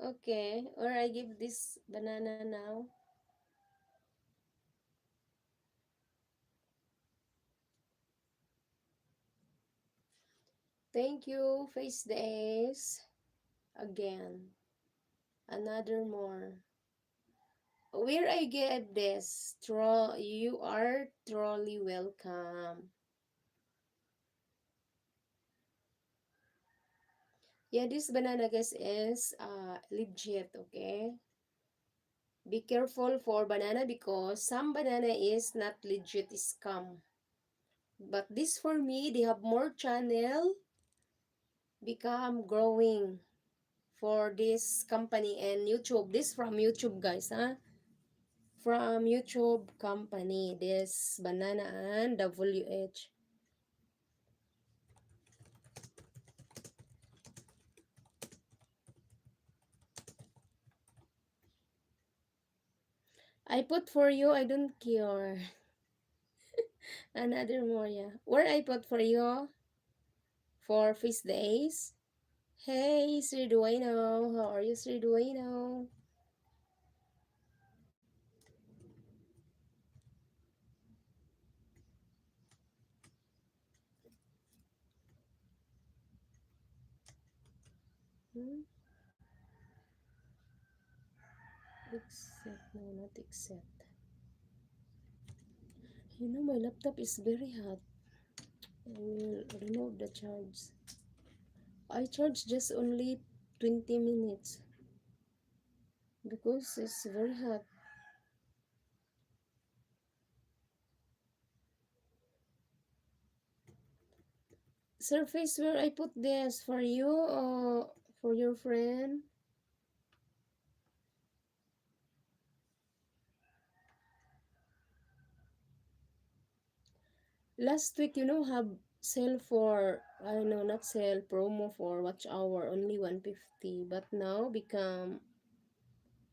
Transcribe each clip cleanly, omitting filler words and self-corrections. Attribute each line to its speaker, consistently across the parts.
Speaker 1: Okay, or I give this banana now. Thank you, Face Days. Again, another more. Where I gave this, you are truly welcome. Yeah, this banana guys is legit, okay? Be careful for banana because some banana is not legit scam. But this for me, they have more channel become growing for this company and YouTube. This from YouTube guys, huh? From YouTube company, this banana and WH. I put for you, I don't care. Another more, yeah. Where I put for you for feast days. Hey, Sir Duino. How are you, Sir Duino? Hmm? Except, no, not except. You know, my laptop is very hot. I will remove the charge. I charge just only 20 minutes because it's very hot. Surface where I put this for you or for your friend. Last week, you know, have sale for, I know, not sale, promo for watch hour, only 150. But now become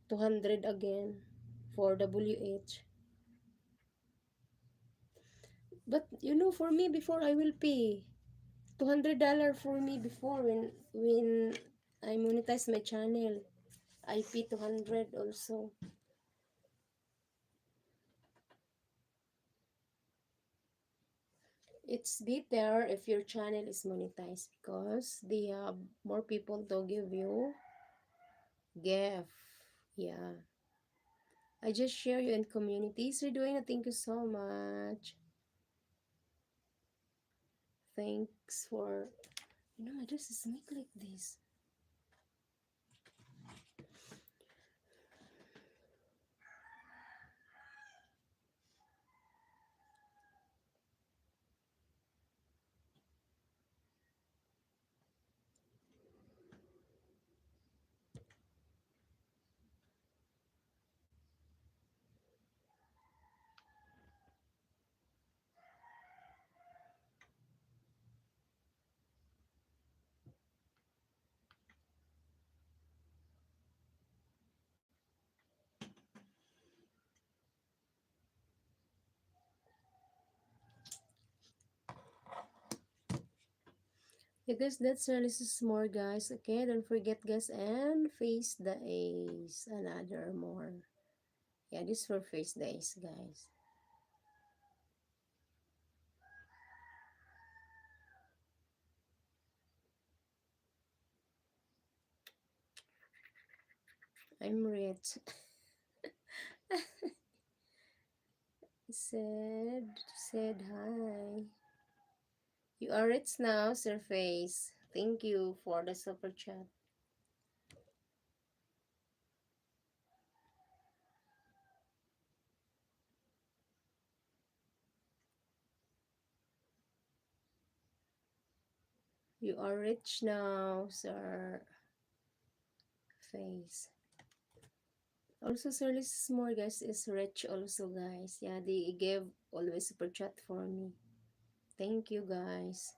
Speaker 1: 200 again for WH. But you know, for me before I will pay $200 for me before when I monetize my channel. I pay 200 also. It's better if your channel is monetized because they have more people to give you gift. Yeah. I just share you in communities. You're doing it. Thank you so much. Thanks for, you know, my dress is make like this. I guess that's this is more guys. Okay, don't forget guys and face the A's. Another more. Yeah, this for face the A's guys. I'm rich. said hi. You are rich now, Surface. Thank you for the super chat. You are rich now, Sir Face. Also, Sir Liz more guys is rich also guys. Yeah, they gave always super chat for me. Thank you guys.